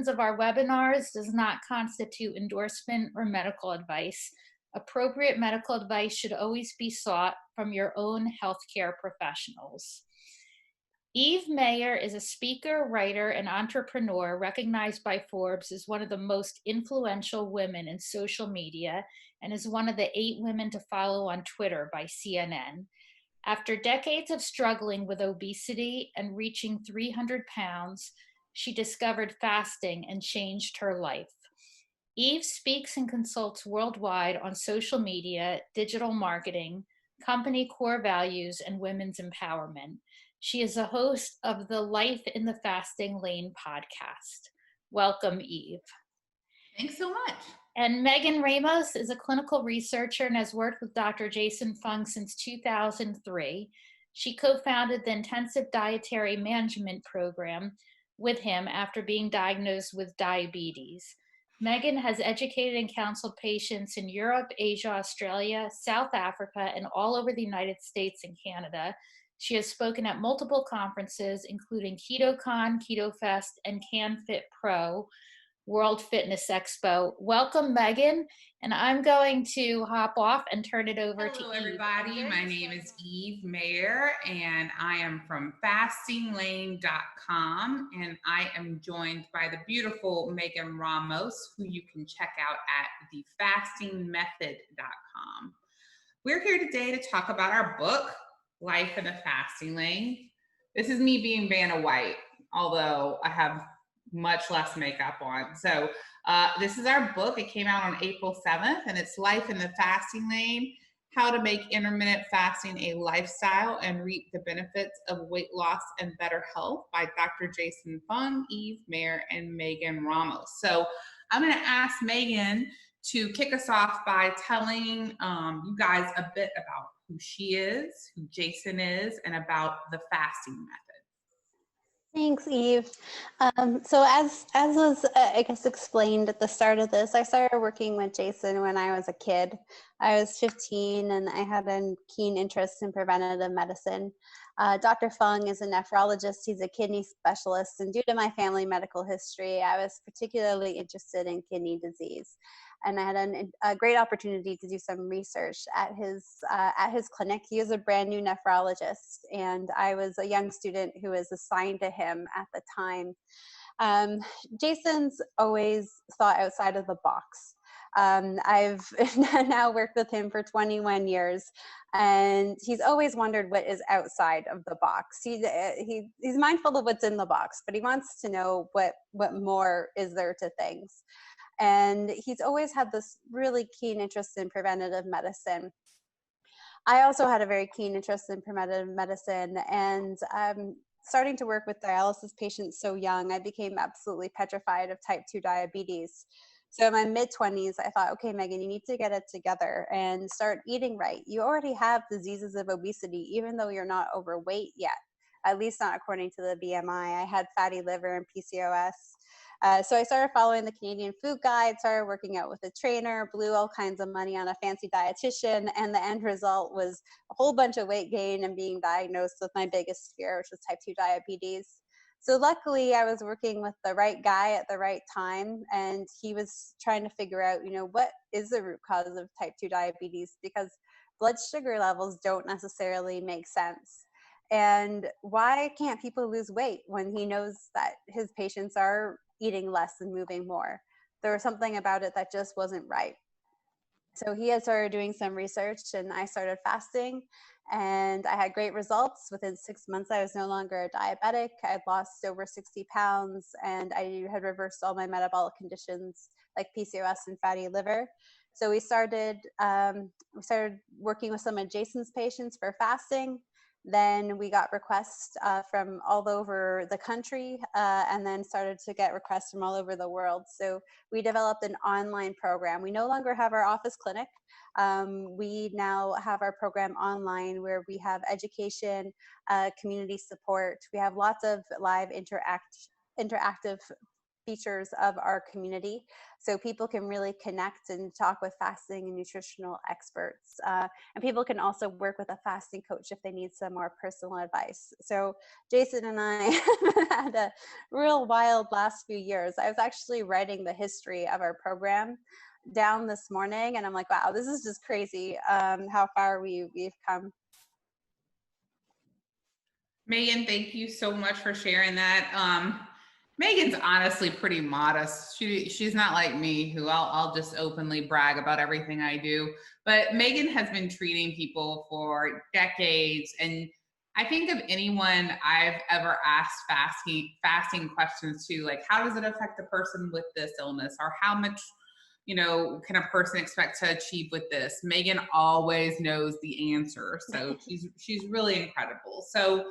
portions of our webinars does not constitute endorsement or medical advice. Appropriate medical advice should always be sought from your own healthcare professionals. Eve Mayer is a speaker, writer, and entrepreneur recognized by Forbes as one of the most influential women in social media and is one of the 8 women to follow on Twitter by CNN. After decades of struggling with obesity and reaching 300 pounds, she discovered fasting and changed her life. Eve speaks and consults worldwide on social media, digital marketing, company core values, and women's empowerment. She is a host of the Life in the Fasting Lane podcast. Welcome, Eve. Thanks so much. And Megan Ramos is a clinical researcher and has worked with Dr. Jason Fung since 2003. She co-founded the Intensive Dietary Management Program with him after being diagnosed with diabetes. Megan has educated and counseled patients in Europe, Asia, Australia, South Africa, and all over the United States and Canada. She has spoken at multiple conferences, including KetoCon, KetoFest, and CanFit Pro, World Fitness Expo. Welcome, Megan. And I'm going to hop off and turn it over to Eve. Hello, everybody. My name is Eve Mayer, and I am from fastinglane.com, and I am joined by the beautiful Megan Ramos, who you can check out at thefastingmethod.com. We're here today to talk about our book, Life in the Fasting Lane. This is me being Vanna White, although I have much less makeup on. So this is our book. It came out on April 7th, and it's Life in the Fasting Lane, How to Make Intermittent Fasting a Lifestyle and Reap the Benefits of Weight Loss and Better Health by Dr. Jason Fung, Eve Mayer, and Megan Ramos. So I'm going to ask Megan to kick us off by telling you guys a bit about who she is, who Jason is, and about the fasting method. Thanks, Eve. So as was, I guess, explained at the start of this, I started working with Jason when I was a kid. I was 15 and I had a keen interest in preventative medicine. Dr. Fung is a nephrologist. He's a kidney specialist. And due to my family medical history, I was particularly interested in kidney disease. And I had a great opportunity to do some research at his clinic. He is a brand new nephrologist, and I was a young student who was assigned to him at the time. Jason's always thought outside of the box. I've now worked with him for 21 years, and he's always wondered what is outside of the box. He's mindful of what's in the box, but he wants to know what more is there to things. And he's always had this really keen interest in preventative medicine. I also had a very keen interest in preventative medicine, and starting to work with dialysis patients so young, I became absolutely petrified of type 2 diabetes. So in my mid-20s, I thought, okay, Megan, you need to get it together and start eating right. You already have diseases of obesity, even though you're not overweight yet, at least not according to the BMI. I had fatty liver and PCOS. So I started following the Canadian Food Guide, started working out with a trainer, blew all kinds of money on a fancy dietitian, and the end result was a whole bunch of weight gain and being diagnosed with my biggest fear, which was type 2 diabetes. So luckily, I was working with the right guy at the right time, and he was trying to figure out, what is the root cause of type 2 diabetes, because blood sugar levels don't necessarily make sense. And why can't people lose weight when he knows that his patients are eating less and moving more? There was something about it that just wasn't right. So he had started doing some research, and I started fasting, and I had great results. Within 6 months, I was no longer a diabetic. I had lost over 60 pounds, and I had reversed all my metabolic conditions like PCOS and fatty liver. So we started working with some of Jason's patients for fasting. Then we got requests from all over the country, and then started to get requests from all over the world. So we developed an online program. We no longer have our office clinic. We now have our program online, where we have education, community support. We have lots of live interactive features of our community, so people can really connect and talk with fasting and nutritional experts. And people can also work with a fasting coach if they need some more personal advice. So Jason and I had a real wild last few years. I was actually writing the history of our program down this morning, and I'm like, wow, this is just crazy, how far we've come. Megan, thank you so much for sharing that. Megan's honestly pretty modest. She's not like me, who I'll just openly brag about everything I do. But Megan has been treating people for decades, and I think of anyone I've ever asked fasting questions to, like, how does it affect the person with this illness, or how much, can a person expect to achieve with this? Megan always knows the answer, so she's really incredible. So.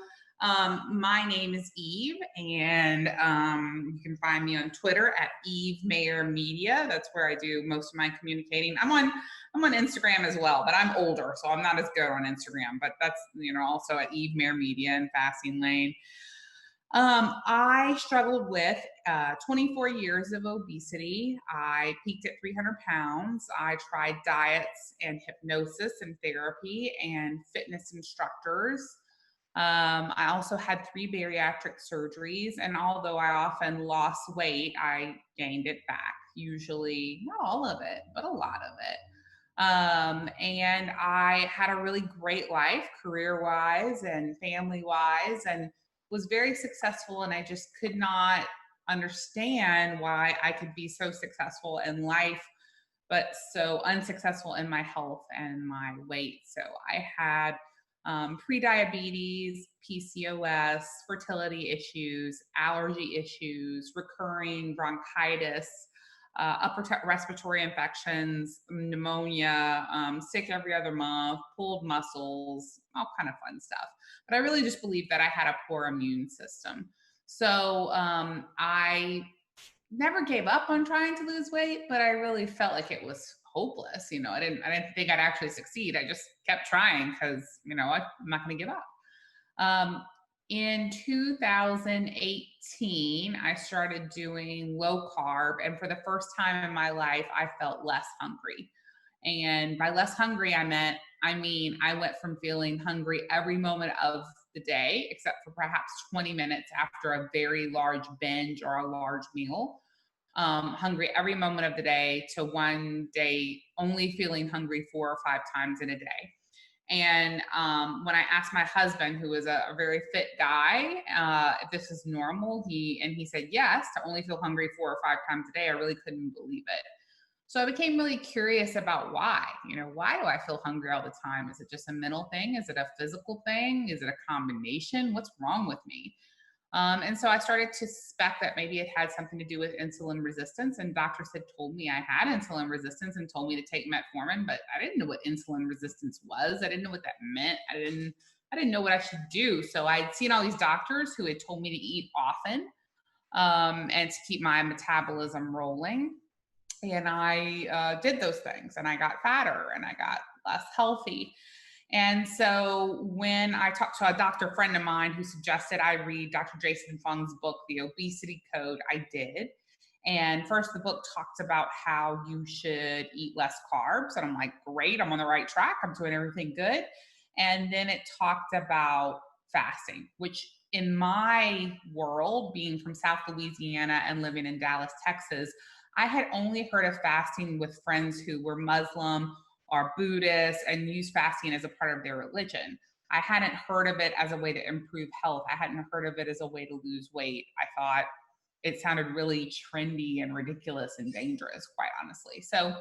My name is Eve, and you can find me on Twitter at Eve Mayer Media. That's where I do most of my communicating. I'm on Instagram as well, but I'm older, so I'm not as good on Instagram. But that's also at Eve Mayer Media and Fasting Lane. I struggled with 24 years of obesity. I peaked at 300 pounds. I tried diets and hypnosis and therapy and fitness instructors. I also had 3 bariatric surgeries, and although I often lost weight, I gained it back. Usually, not all of it, but a lot of it. And I had a really great life, career-wise and family-wise, and was very successful. And I just could not understand why I could be so successful in life, but so unsuccessful in my health and my weight. So I had pre-diabetes, PCOS, fertility issues, allergy issues, recurring bronchitis, upper respiratory infections, pneumonia, sick every other month, pulled muscles, all kind of fun stuff. But I really just believed that I had a poor immune system. So I never gave up on trying to lose weight, but I really felt like it was hopeless. I didn't think I'd actually succeed. I just kept trying because, I'm not going to give up. In 2018, I started doing low carb. And for the first time in my life, I felt less hungry. And by less hungry, I mean, I went from feeling hungry every moment of the day, except for perhaps 20 minutes after a very large binge or a large meal. Hungry every moment of the day, to one day only feeling hungry 4 or 5 times in a day. And when I asked my husband, who is a very fit guy, if this is normal, he said yes, to only feel hungry 4 or 5 times a day, I really couldn't believe it. So I became really curious about why. Why do I feel hungry all the time? Is it just a mental thing? Is it a physical thing? Is it a combination? What's wrong with me? And so I started to suspect that maybe it had something to do with insulin resistance. And doctors had told me I had insulin resistance and told me to take metformin, but I didn't know what insulin resistance was. I didn't know what that meant. I didn't know what I should do. So I'd seen all these doctors who had told me to eat often and to keep my metabolism rolling. And I did those things, and I got fatter and I got less healthy. And so when I talked to a doctor friend of mine who suggested I read Dr. Jason Fung's book, The Obesity Code, I did. And first, the book talked about how you should eat less carbs. And I'm like, great, I'm on the right track. I'm doing everything good. And then it talked about fasting, which in my world, being from South Louisiana and living in Dallas, Texas, I had only heard of fasting with friends who were Muslim or Buddhist and use fasting as a part of their religion. I hadn't heard of it as a way to improve health. I hadn't heard of it as a way to lose weight. I thought it sounded really trendy and ridiculous and dangerous, quite honestly. So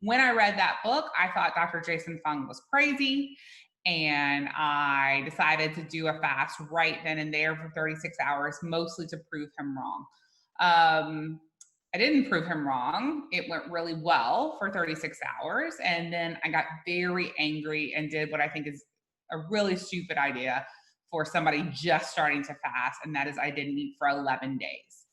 when I read that book, I thought Dr. Jason Fung was crazy. And I decided to do a fast right then and there for 36 hours, mostly to prove him wrong. I didn't prove him wrong. It went really well for 36 hours. And then I got very angry and did what I think is a really stupid idea for somebody just starting to fast. And that is I didn't eat for 11 days.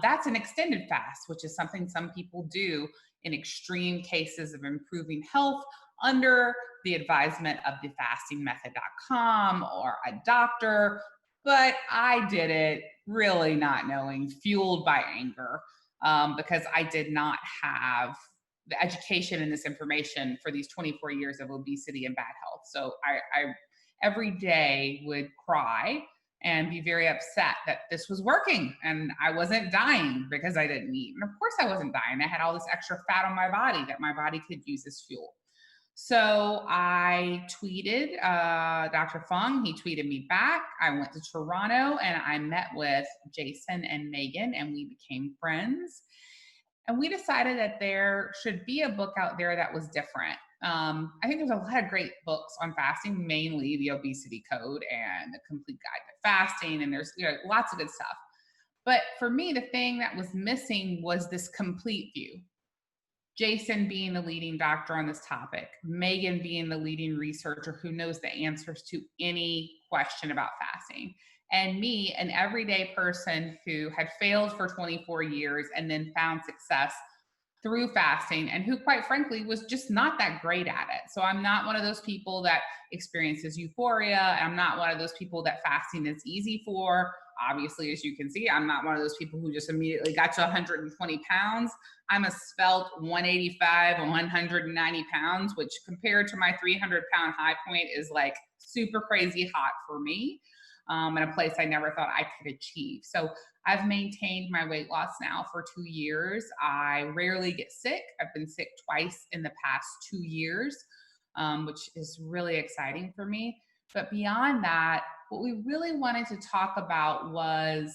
That's an extended fast, which is something some people do in extreme cases of improving health under the advisement of thefastingmethod.com or a doctor. But I did it really not knowing, fueled by anger, because I did not have the education and this information for these 24 years of obesity and bad health. So I every day would cry and be very upset that this was working and I wasn't dying because I didn't eat. And of course I wasn't dying. I had all this extra fat on my body that my body could use as fuel. So I tweeted Dr. Fung. He tweeted me back. I went to Toronto and I met with Jason and Megan, and we became friends. And we decided that there should be a book out there that was different. I think there's a lot of great books on fasting, mainly the Obesity Code and the Complete Guide to Fasting, and there's lots of good stuff. But for me, the thing that was missing was this complete view. Jason being the leading doctor on this topic, Megan being the leading researcher who knows the answers to any question about fasting, and me, an everyday person who had failed for 24 years and then found success through fasting, and who, quite frankly, was just not that great at it. So I'm not one of those people that experiences euphoria. I'm not one of those people that fasting is easy for. Obviously, as you can see, I'm not one of those people who just immediately got to 120 pounds. I'm a svelte 185 and 190 pounds, which compared to my 300-pound high point is like super crazy hot for me, in a place I never thought I could achieve. So I've maintained my weight loss now for 2 years. I rarely get sick. I've been sick twice in the past 2 years, which is really exciting for me. But beyond that, what we really wanted to talk about was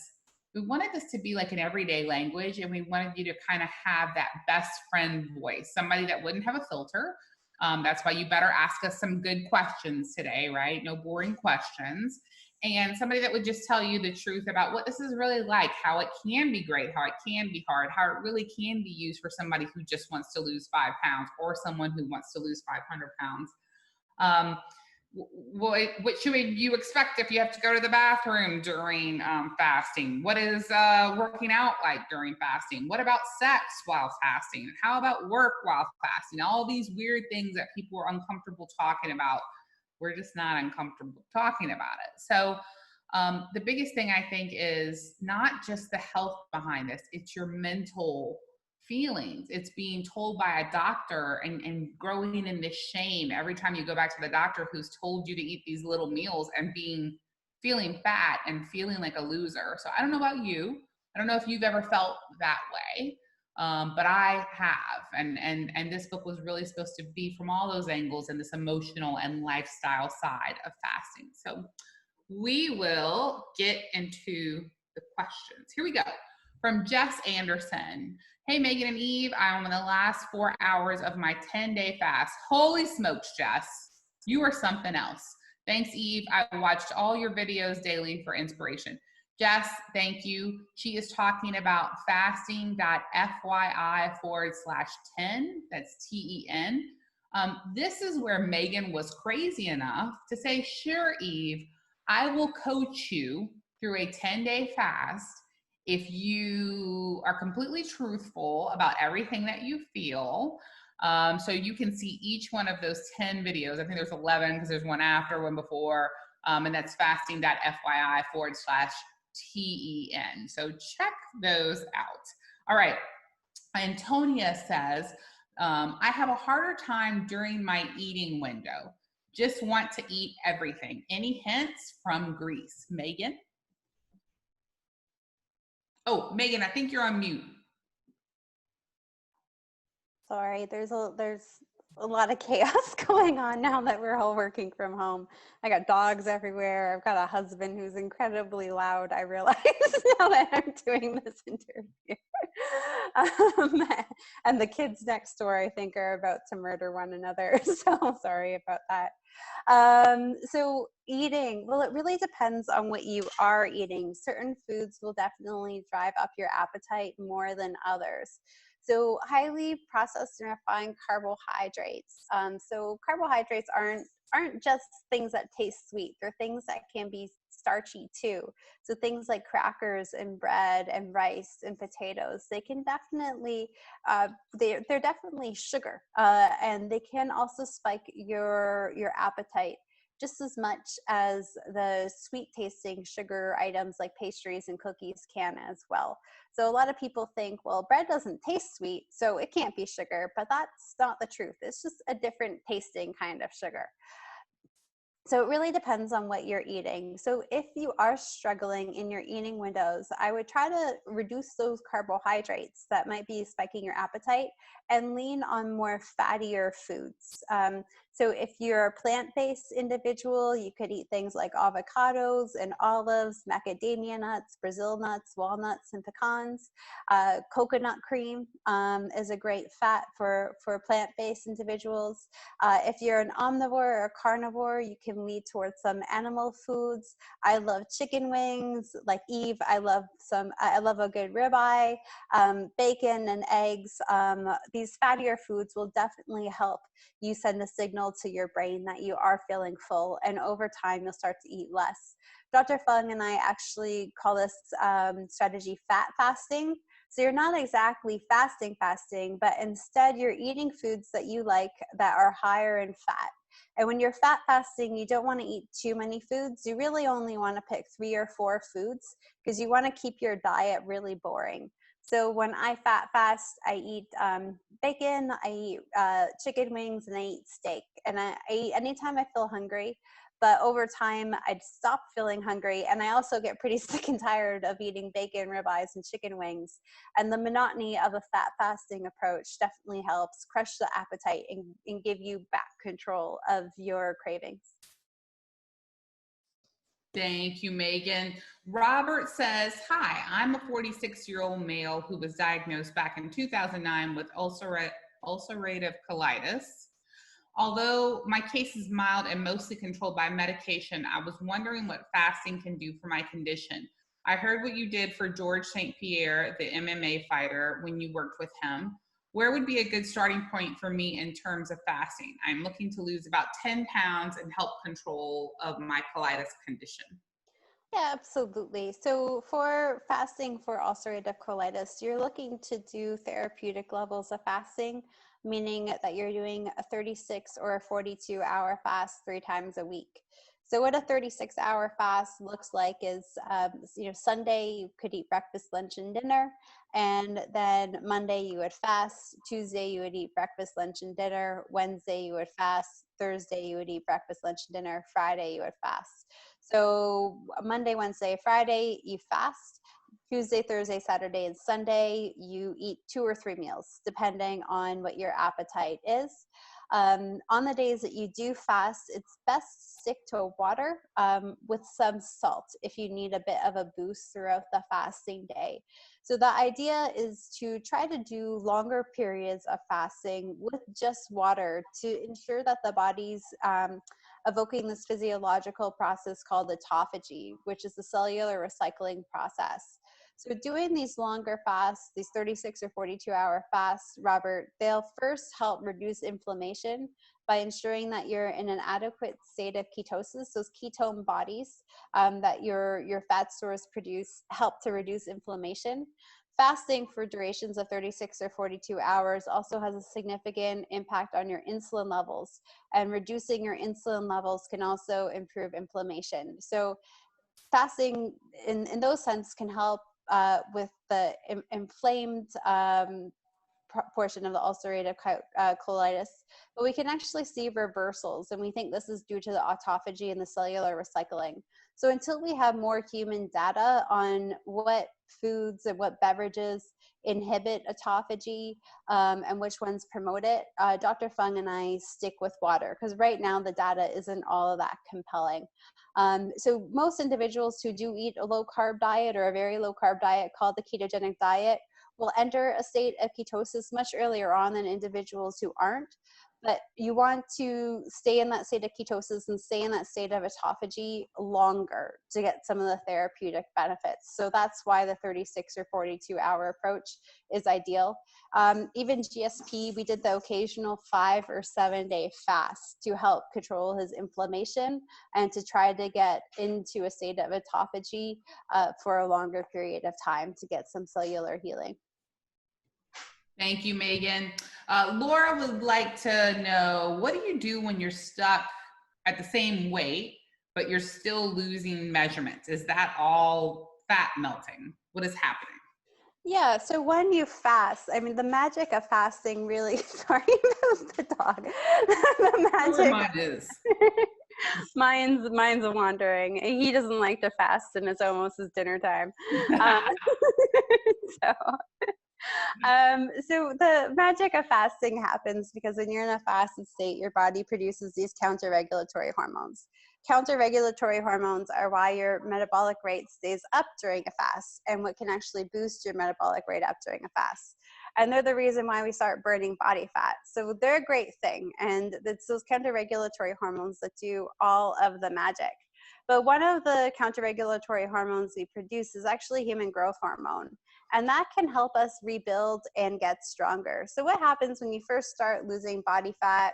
we wanted this to be like an everyday language, and we wanted you to kind of have that best friend voice, somebody that wouldn't have a filter. That's why you better ask us some good questions today, right? No boring questions. And somebody that would just tell you the truth about what this is really like, how it can be great, how it can be hard, how it really can be used for somebody who just wants to lose 5 pounds or someone who wants to lose 500 pounds. What should you expect if you have to go to the bathroom during fasting? What is working out like during fasting? What about sex while fasting? How about work while fasting? All these weird things that people are uncomfortable talking about. We're just not uncomfortable talking about it. So the biggest thing I think is not just the health behind this, it's your mental feelings. It's being told by a doctor and growing in this shame every time you go back to the doctor who's told you to eat these little meals and feeling fat and feeling like a loser. So I don't know about you. I don't know if you've ever felt that way. But I have, and this book was really supposed to be from all those angles and this emotional and lifestyle side of fasting. So we will get into the questions. Here we go. From Jess Anderson. Hey, Megan and Eve, I'm in the last 4 hours of my 10-day fast. Holy smokes, Jess. You are something else. Thanks, Eve. I watched all your videos daily for inspiration. Jess, thank you. She is talking about fasting.fyi/10. That's TEN. This is where Megan was crazy enough to say, sure, Eve, I will coach you through a 10-day fast if you are completely truthful about everything that you feel. So you can see each one of those 10 videos. I think there's 11 because there's one after, one before. And that's fasting.fyi/TEN. So check those out. All right. Antonia says, I have a harder time during my eating window. Just want to eat everything. Any hints from Greece? Megan? Oh, Megan, I think you're on mute. Sorry, there's a lot of chaos going on now that we're all working from home. I got dogs everywhere. I've got a husband who's incredibly loud, I realize now that I'm doing this interview. And the kids next door, I think, are about to murder one another. So sorry about that. So eating, well, it really depends on what you are eating. Certain foods will definitely drive up your appetite more than others. So highly processed and refined carbohydrates. So carbohydrates aren't just things that taste sweet. They're things that can be starchy too. So things like crackers and bread and rice and potatoes, they can definitely, they're definitely sugar. And they can also spike your appetite. just as much as the sweet tasting sugar items like pastries and cookies can as well. So a lot of people think, well, bread doesn't taste sweet, so it can't be sugar, but that's not the truth. It's just a different tasting kind of sugar. So it really depends on what you're eating. So if you are struggling in your eating windows, I would try to reduce those carbohydrates that might be spiking your appetite and lean on more fattier foods. So if you're a plant-based individual, you could eat things like avocados and olives, macadamia nuts, Brazil nuts, walnuts, and pecans. Coconut cream is a great fat for plant-based individuals. If you're an omnivore or a carnivore, you can lead towards some animal foods. I love chicken wings, like Eve. I love a good ribeye, bacon and eggs. These fattier foods will definitely help you send a signal to your brain that you are feeling full, and over time you'll start to eat less. Dr. Fung and I actually call this strategy fat fasting. So you're not exactly fasting, but instead you're eating foods that you like that are higher in fat. And when you're fat fasting, you don't want to eat too many foods. You really only want to pick 3 or 4 foods because you want to keep your diet really boring. So when I fat fast, I eat bacon, I eat chicken wings, and I eat steak. And I eat anytime I feel hungry. But over time, I'd stop feeling hungry. And I also get pretty sick and tired of eating bacon, ribeyes, and chicken wings. And the monotony of a fat fasting approach definitely helps crush the appetite and give you back control of your cravings. Thank you, Megan. Robert says, hi, I'm a 46-year-old male who was diagnosed back in 2009 with ulcerative colitis. Although my case is mild and mostly controlled by medication, I was wondering what fasting can do for my condition. I heard what you did for George St. Pierre, the MMA fighter, when you worked with him. Where would be a good starting point for me in terms of fasting? I'm looking to lose about 10 pounds and help control of my colitis condition. Yeah, absolutely. So for fasting for ulcerative colitis, you're looking to do therapeutic levels of fasting, meaning that you're doing a 36 or a 42-hour fast 3 times a week. So what a 36-hour fast looks like is, Sunday you could eat breakfast, lunch, and dinner, and then Monday you would fast, Tuesday you would eat breakfast, lunch, and dinner, Wednesday you would fast, Thursday you would eat breakfast, lunch, and dinner, Friday you would fast. So Monday, Wednesday, Friday, you fast. Tuesday, Thursday, Saturday, and Sunday, you eat 2 or 3 meals, depending on what your appetite is. On the days that you do fast, it's best to stick to water with some salt if you need a bit of a boost throughout the fasting day. So the idea is to try to do longer periods of fasting with just water to ensure that the body's evoking this physiological process called autophagy, which is the cellular recycling process. So doing these longer fasts, these 36 or 42-hour fasts, Robert, they'll first help reduce inflammation by ensuring that you're in an adequate state of ketosis, those ketone bodies that your fat stores produce help to reduce inflammation. Fasting for durations of 36 or 42 hours also has a significant impact on your insulin levels, and reducing your insulin levels can also improve inflammation. So fasting in those sense can help with the inflamed portion of the ulcerative colitis, but we can actually see reversals, and we think this is due to the autophagy and the cellular recycling. So until we have more human data on what foods and what beverages inhibit autophagy and which ones promote it, Dr. Fung and I stick with water, because right now the data isn't all of that compelling. So most individuals who do eat a low-carb diet or a very low-carb diet called the ketogenic diet will enter a state of ketosis much earlier on than individuals who aren't. But you want to stay in that state of ketosis and stay in that state of autophagy longer to get some of the therapeutic benefits. So that's why the 36 or 42-hour approach is ideal. Even GSP, we did the occasional 5 or 7 day fast to help control his inflammation and to try to get into a state of autophagy for a longer period of time to get some cellular healing. Thank you, Megan. Laura would like to know, what do you do when you're stuck at the same weight, but you're still losing measurements. Is that all fat melting? What is happening? Yeah, so when you fast, I mean, the magic of fasting really, sorry, move the dog. The Where magic, mine is. mine's wandering. He doesn't like to fast, and it's almost his dinner time. Uh, so, so the magic of fasting happens because when you're in a fasted state, your body produces these counter-regulatory hormones. Counter-regulatory hormones are why your metabolic rate stays up during a fast and what can actually boost your metabolic rate up during a fast. And they're the reason why we start burning body fat. So they're a great thing. And it's those counter-regulatory hormones that do all of the magic. But one of the counter-regulatory hormones we produce is actually human growth hormone. And that can help us rebuild and get stronger. So what happens when you first start losing body fat?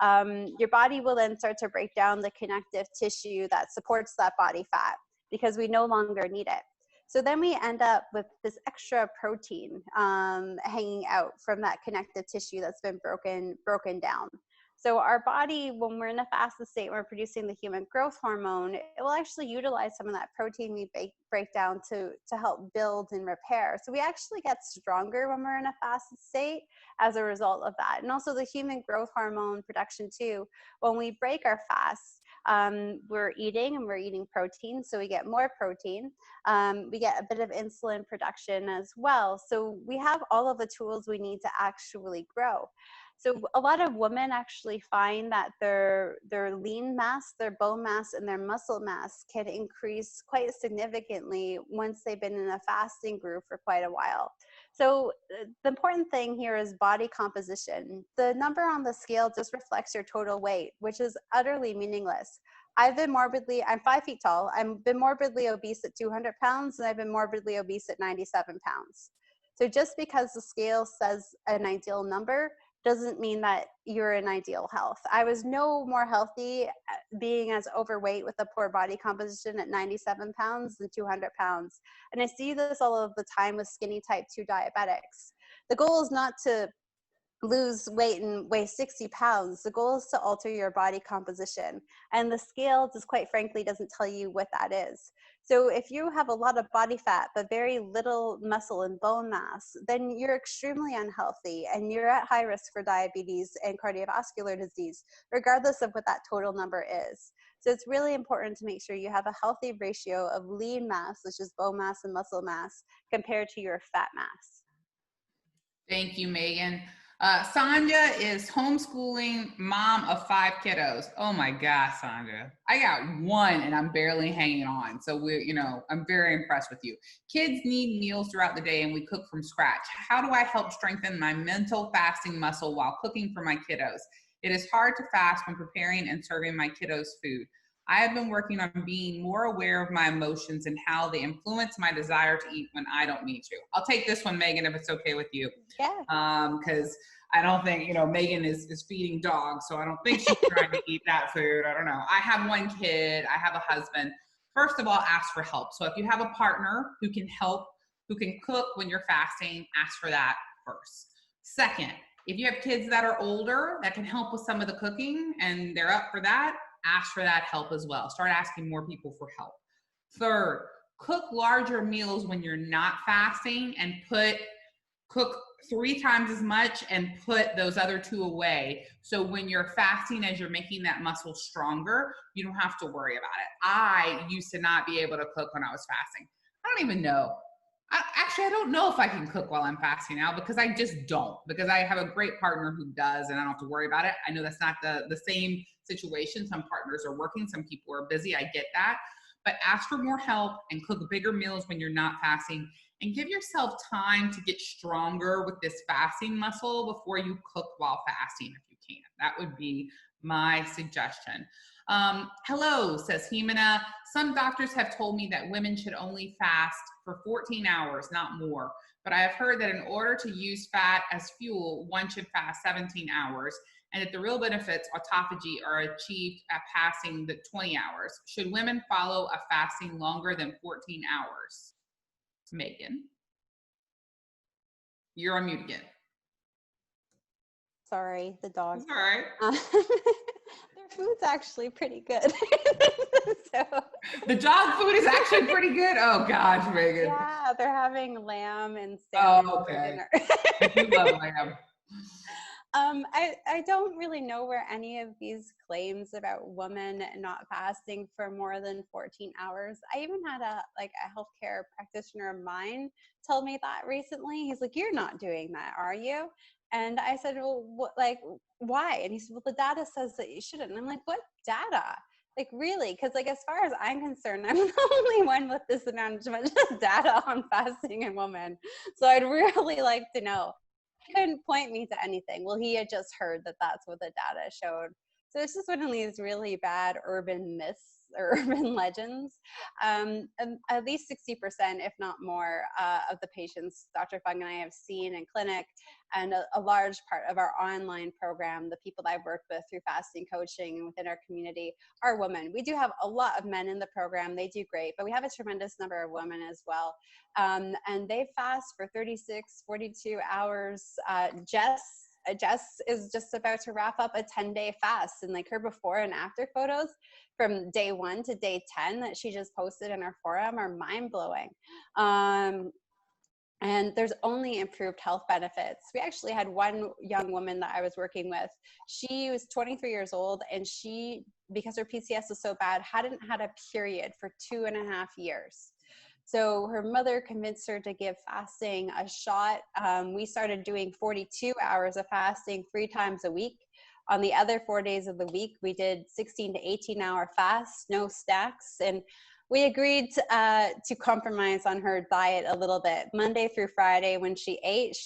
Your body will then start to break down the connective tissue that supports that body fat because we no longer need it. So then we end up with this extra protein hanging out from that connective tissue that's been broken down. So our body, when we're in a fasted state, we're producing the human growth hormone, it will actually utilize some of that protein we break down to help build and repair. So we actually get stronger when we're in a fasted state as a result of that. And also the human growth hormone production too. When we break our fast, we're eating protein, so we get more protein. We get a bit of insulin production as well. So we have all of the tools we need to actually grow. So a lot of women actually find that their lean mass, their bone mass, and their muscle mass can increase quite significantly once they've been in a fasting group for quite a while. So the important thing here is body composition. The number on the scale just reflects your total weight, which is utterly meaningless. I'm 5 feet tall. I've been morbidly obese at 200 pounds, and I've been morbidly obese at 97 pounds. So just because the scale says an ideal number doesn't mean that you're in ideal health. I was no more healthy being as overweight with a poor body composition at 97 pounds than 200 pounds. And I see this all of the time with skinny type 2 diabetics. The goal is not to lose weight and weigh 60 pounds. The goal is to alter your body composition. And the scale just quite frankly doesn't tell you what that is. So if you have a lot of body fat, but very little muscle and bone mass, then you're extremely unhealthy and you're at high risk for diabetes and cardiovascular disease, regardless of what that total number is. So it's really important to make sure you have a healthy ratio of lean mass, which is bone mass and muscle mass, compared to your fat mass. Thank you, Megan. Sandra is homeschooling mom of 5 kiddos. Oh my gosh, Sandra. I got one and I'm barely hanging on. So I'm very impressed with you. Kids need meals throughout the day and we cook from scratch. How do I help strengthen my mental fasting muscle while cooking for my kiddos? It is hard to fast when preparing and serving my kiddos food. I have been working on being more aware of my emotions and how they influence my desire to eat when I don't need to. I'll take this one, Megan, if it's okay with you. Yeah. Because I don't think, Megan is feeding dogs, so I don't think she's trying to eat that food. I don't know. I have one kid. I have a husband. First of all, ask for help. So if you have a partner who can help, who can cook when you're fasting, ask for that first. Second, if you have kids that are older that can help with some of the cooking and they're up for that, ask for that help as well. Start asking more people for help. Third, cook larger meals when you're not fasting and cook 3 times as much and put those other 2 away. So when you're fasting, as you're making that muscle stronger, you don't have to worry about it. I used to not be able to cook when I was fasting. I don't even know. I don't know if I can cook while I'm fasting now because I just don't, because I have a great partner who does and I don't have to worry about it. I know that's not the same situation. Some partners are working, some people are busy. I get that. But ask for more help and cook bigger meals when you're not fasting and give yourself time to get stronger with this fasting muscle before you cook while fasting if you can. That would be my suggestion. Hello, says Himana. Some doctors have told me that women should only fast for 14 hours, not more. But I have heard that in order to use fat as fuel, one should fast 17 hours, and that the real benefits, autophagy, are achieved at passing the 20 hours. Should women follow a fasting longer than 14 hours? Megan, you're on mute again. Sorry, the dog. It's all right. Their food's actually pretty good. So, The dog food is actually pretty good. Oh gosh, Megan. yeah, they're having lamb and salmon Oh, for okay. dinner. I do love lamb. I don't really know where any of these claims about women not fasting for more than 14 hours. I even had a healthcare practitioner of mine tell me that recently. He's like, "You're not doing that, are you?" And I said, "Well, why?" And he said, "Well, the data says that you shouldn't." And I'm like, "What data? Like, really?" Because as far as I'm concerned, I'm the only one with this amount of data on fasting in women. So I'd really like to know. He couldn't point me to anything. Well, he had just heard that that's what the data showed. So it's just one of these really bad urban myths or urban legends. And at least 60%, if not more, of the patients Dr. Fung and I have seen in clinic, and a large part of our online program, the people that I've worked with through fasting coaching and within our community, are women. We do have a lot of men in the program. They do great, but we have a tremendous number of women as well. And they fast for 36, 42 hours. Jess is just about to wrap up a 10-day fast, and like her before and after photos from day 1 to day 10 that she just posted in our forum are mind-blowing. And there's only improved health benefits. We actually had one young woman that I was working with. She was 23 years old, and she, because her PCS was so bad, hadn't had a period for 2.5 years. So her mother convinced her to give fasting a shot. We started doing 42 hours of fasting 3 times a week. On the other 4 days of the week, we did 16 to 18-hour fasts, no snacks. And we agreed to compromise on her diet a little bit. Monday through Friday, when she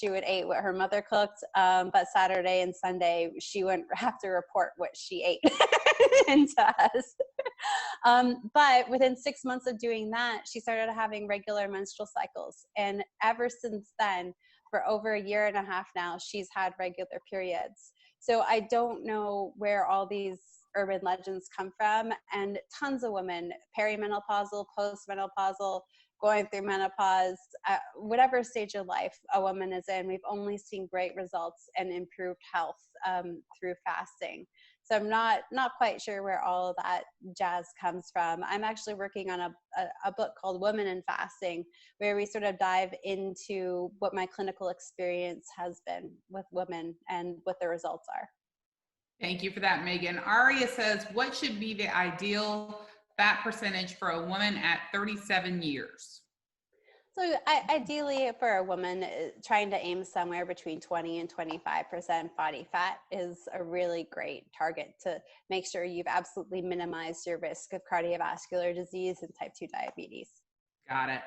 would eat what her mother cooked. But Saturday and Sunday, she wouldn't have to report what she ate to us. But within 6 months of doing that, she started having regular menstrual cycles. And ever since then, for over 1.5 years now, she's had regular periods. So I don't know where all these urban legends come from. And tons of women, perimenopausal, postmenopausal, going through menopause, whatever stage of life a woman is in, we've only seen great results and improved health through fasting. So I'm not quite sure where all of that jazz comes from. I'm actually working on a book called Women in Fasting, where we sort of dive into what my clinical experience has been with women and what the results are. Thank you for that, Megan. Aria says, what should be the ideal fat percentage for a woman at 37 years? So ideally for a woman, trying to aim somewhere between 20 and 25% body fat is a really great target to make sure you've absolutely minimized your risk of cardiovascular disease and type 2 diabetes. Got it.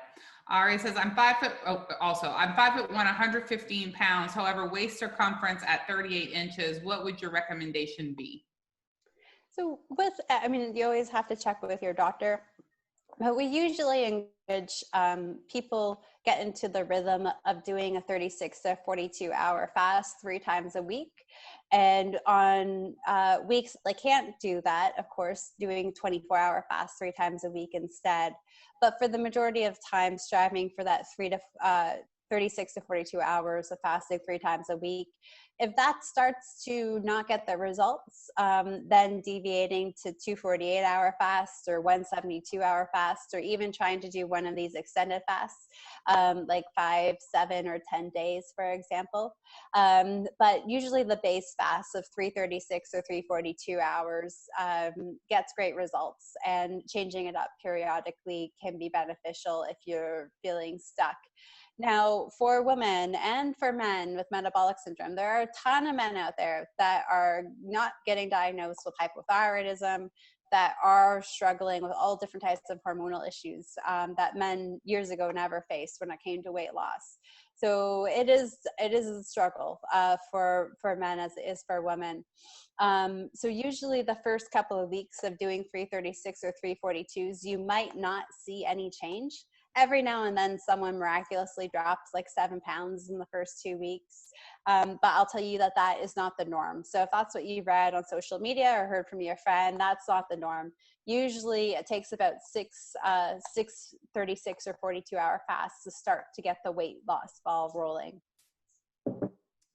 Aria says, I'm 5 foot, I'm 5'1", 115 pounds. However, waist circumference at 38 inches. What would your recommendation be? So you always have to check with your doctor. But we usually encourage people get into the rhythm of doing a 36 to 42-hour fast 3 times a week. And on weeks they can't do that, of course, doing 24-hour fast 3 times a week instead. But for the majority of time, striving for that 36 to 42 hours of fasting 3 times a week. If that starts to not get the results, then deviating to 2 48-hour fasts or 1 72-hour fasts, or even trying to do one of these extended fasts, like 5, 7, or 10 days, for example. But usually the base fast of 336 or 342 hours gets great results, and changing it up periodically can be beneficial if you're feeling stuck. Now, for women and for men with metabolic syndrome, there are a ton of men out there that are not getting diagnosed with hypothyroidism, that are struggling with all different types of hormonal issues that men years ago never faced when it came to weight loss. So it is a struggle for men as it is for women. So usually the first couple of weeks of doing 336 or 342s, you might not see any change. Every now and then someone miraculously drops like 7 pounds in the first 2 weeks. But I'll tell you that is not the norm. So if that's what you read on social media or heard from your friend, that's not the norm. Usually it takes about 6 36 or 42-hour fasts to start to get the weight loss ball rolling.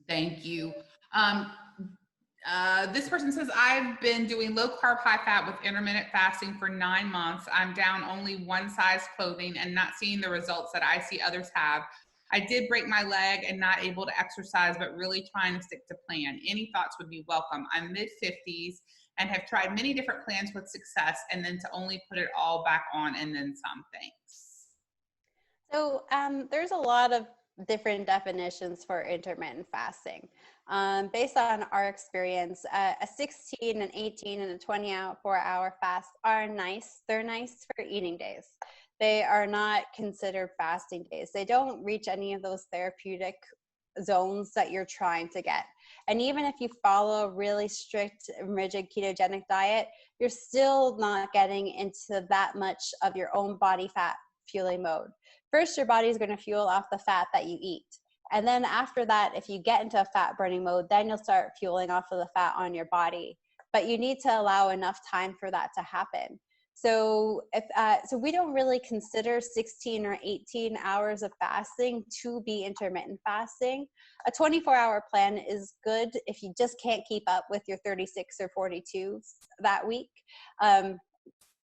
Thank you. This person says, I've been doing low carb, high fat with intermittent fasting for 9 months. I'm down only one size clothing and not seeing the results that I see others have. I did break my leg and not able to exercise, but really trying to stick to plan. Any thoughts would be welcome. I'm mid-50s and have tried many different plans with success, and then to only put it all back on and then some. Thanks. So there's a lot of different definitions for intermittent fasting. Based on our experience, a 16, an 18, and a 24-hour fast are nice. They're nice for eating days. They are not considered fasting days. They don't reach any of those therapeutic zones that you're trying to get. And even if you follow a really strict, rigid ketogenic diet, you're still not getting into that much of your own body fat fueling mode. First, your body is going to fuel off the fat that you eat. And then after that, if you get into a fat burning mode, then you'll start fueling off of the fat on your body. But you need to allow enough time for that to happen. So so we don't really consider 16 or 18 hours of fasting to be intermittent fasting. A 24-hour plan is good if you just can't keep up with your 36 or 42 that week.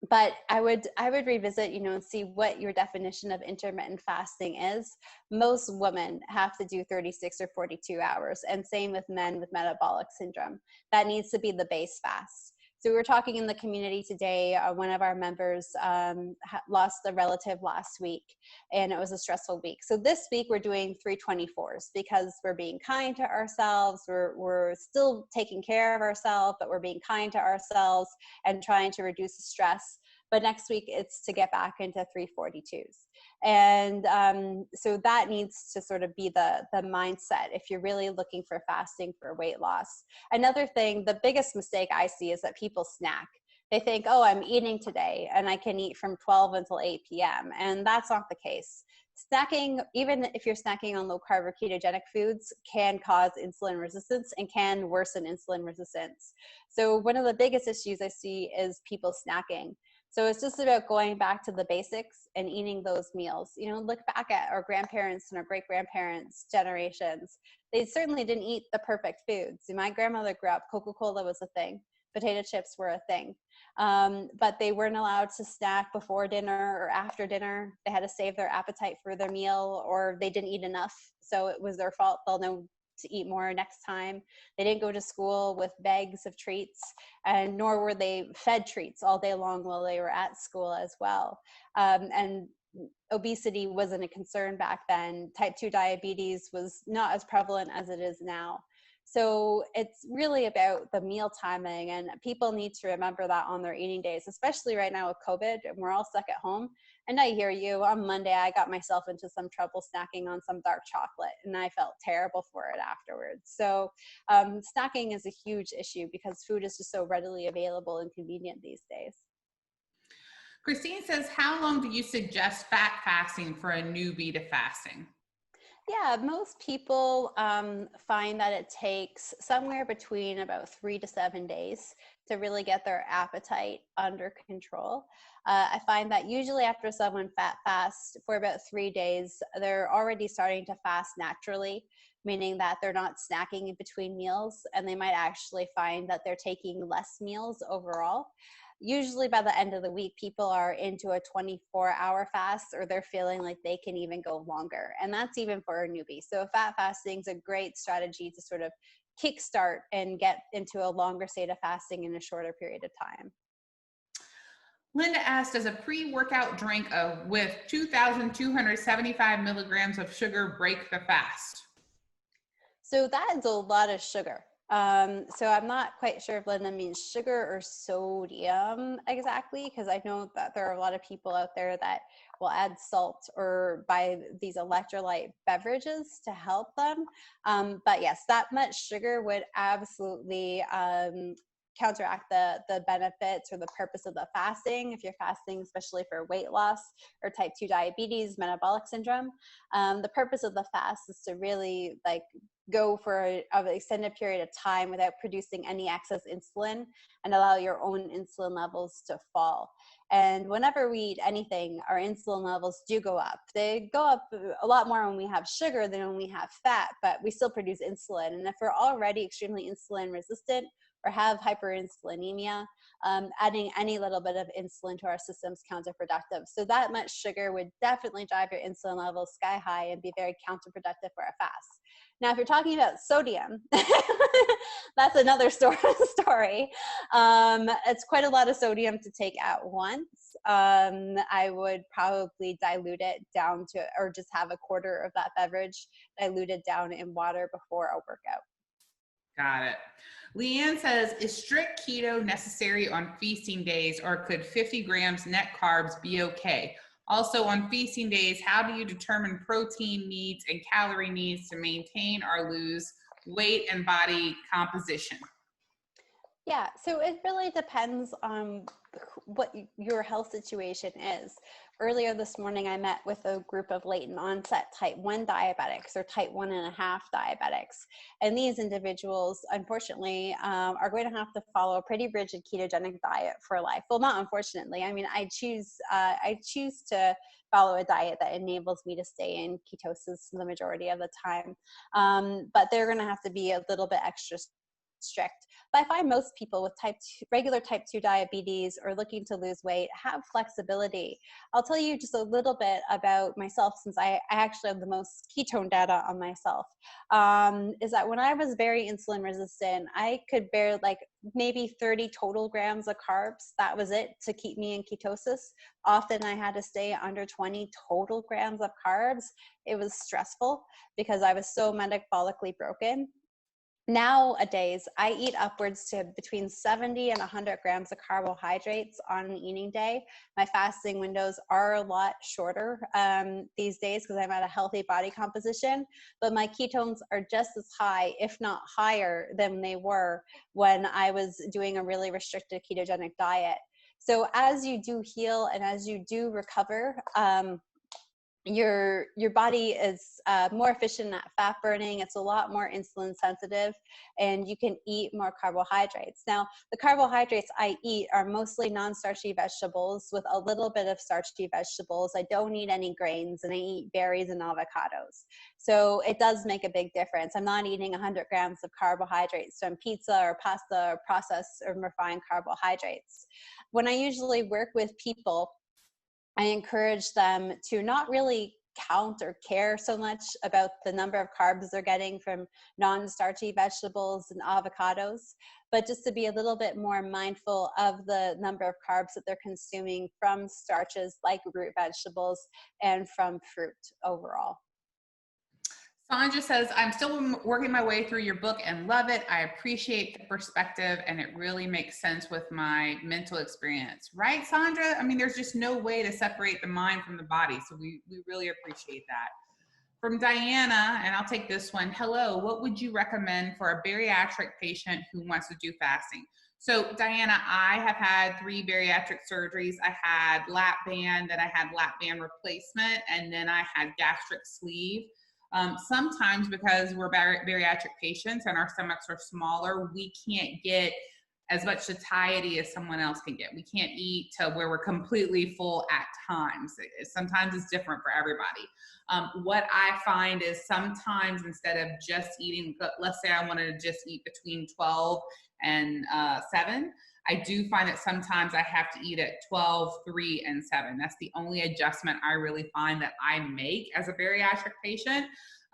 But I would revisit, and see what your definition of intermittent fasting is. Most women have to do 36 or 42 hours, and same with men with metabolic syndrome. That needs to be the base fast. So we were talking in the community today, one of our members lost a relative last week, and it was a stressful week. So this week we're doing 324s because we're being kind to ourselves. We're still taking care of ourselves, but we're being kind to ourselves and trying to reduce the stress. But next week it's to get back into 342s. And so that needs to sort of be the mindset if you're really looking for fasting for weight loss. Another thing, the biggest mistake I see is that people snack. They think, oh, I'm eating today and I can eat from 12 until 8 p.m. And that's not the case. Snacking, even if you're snacking on low carb or ketogenic foods, can cause insulin resistance and can worsen insulin resistance. So one of the biggest issues I see is people snacking. So it's just about going back to the basics and eating those meals. Look back at our grandparents and our great-grandparents' generations. They certainly didn't eat the perfect foods. My grandmother grew up, Coca-Cola was a thing. Potato chips were a thing. But they weren't allowed to snack before dinner or after dinner. They had to save their appetite for their meal, or they didn't eat enough. So it was their fault. They'll know to eat more next time. They didn't go to school with bags of treats, and nor were they fed treats all day long while they were at school as well. And obesity wasn't a concern back then. Type 2 diabetes was not as prevalent as it is now. So it's really about the meal timing, and people need to remember that on their eating days, especially right now with COVID and we're all stuck at home. And I hear you. On Monday, I got myself into some trouble snacking on some dark chocolate, and I felt terrible for it afterwards. So snacking is a huge issue because food is just so readily available and convenient these days. Christine says, how long do you suggest fat fasting for a newbie to fasting? Yeah, most people find that it takes somewhere between about 3 to 7 days to really get their appetite under control. I find that usually after someone fat fasts for about 3 days, they're already starting to fast naturally, meaning that they're not snacking in between meals, and they might actually find that they're taking less meals overall. Usually by the end of the week, people are into a 24-hour fast, or they're feeling like they can even go longer. And that's even for a newbie. So fat fasting is a great strategy to sort of kickstart and get into a longer state of fasting in a shorter period of time. Linda asked, does a pre-workout drink with 2,275 milligrams of sugar break the fast? So that is a lot of sugar. So I'm not quite sure if Linda means sugar or sodium exactly, because I know that there are a lot of people out there that will add salt or buy these electrolyte beverages to help them. But yes, that much sugar would absolutely counteract the benefits or the purpose of the fasting. If you're fasting, especially for weight loss or type 2 diabetes, metabolic syndrome, the purpose of the fast is to really go for an extended period of time without producing any excess insulin and allow your own insulin levels to fall. And whenever we eat anything, our insulin levels do go up. They go up a lot more when we have sugar than when we have fat, but we still produce insulin. And if we're already extremely insulin resistant or have hyperinsulinemia, adding any little bit of insulin to our system is counterproductive. So that much sugar would definitely drive your insulin levels sky high and be very counterproductive for a fast. Now, if you're talking about sodium, that's another story. It's quite a lot of sodium to take at once. I would probably dilute it down to, or just have a quarter of that beverage diluted down in water before a workout. Got it. Leanne says, is strict keto necessary on feasting days, or could 50 grams net carbs be okay? Also, on feasting days, how do you determine protein needs and calorie needs to maintain or lose weight and body composition? Yeah, so it really depends on what your health situation is. Earlier this morning, I met with a group of latent onset type 1 diabetics or type 1.5 diabetics. And these individuals, unfortunately, are going to have to follow a pretty rigid ketogenic diet for life. Well, not unfortunately. I mean, I choose to follow a diet that enables me to stay in ketosis the majority of the time. But they're going to have to be a little bit extra strict. But I find most people with regular type 2 diabetes or looking to lose weight have flexibility. I'll tell you just a little bit about myself, since I actually have the most ketone data on myself, is that when I was very insulin resistant, I could bear like maybe 30 total grams of carbs. That was it to keep me in ketosis. Often I had to stay under 20 total grams of carbs. It was stressful because I was so metabolically broken. Nowadays, I eat upwards to between 70 and 100 grams of carbohydrates on an eating day. My fasting windows are a lot shorter these days because I'm at a healthy body composition, but my ketones are just as high, if not higher, than they were when I was doing a really restricted ketogenic diet. So as you do heal and as you do recover, your body is more efficient at fat burning. It's a lot more insulin sensitive, and you can eat more carbohydrates. Now, the carbohydrates I eat are mostly non-starchy vegetables with a little bit of starchy vegetables. I don't eat any grains, and I eat berries and avocados. So it does make a big difference. I'm not eating 100 grams of carbohydrates from pizza or pasta or processed or refined carbohydrates. When I usually work with people, I encourage them to not really count or care so much about the number of carbs they're getting from non-starchy vegetables and avocados, but just to be a little bit more mindful of the number of carbs that they're consuming from starches like root vegetables and from fruit overall. Sandra says, I'm still working my way through your book and love it. I appreciate the perspective, and it really makes sense with my mental experience. Right, Sandra? I mean, there's just no way to separate the mind from the body. So we really appreciate that. From Diana, and I'll take this one. Hello, what would you recommend for a bariatric patient who wants to do fasting? So Diana, I have had 3 bariatric surgeries. I had lap band, then I had lap band replacement, and then I had gastric sleeve. Sometimes because we're bariatric patients and our stomachs are smaller, we can't get as much satiety as someone else can get. We can't eat to where we're completely full at times. Sometimes it's different for everybody. What I find is sometimes instead of just eating, let's say I wanted to just eat between 12 and 7, I do find that sometimes I have to eat at 12, 3, and 7. That's the only adjustment I really find that I make as a bariatric patient.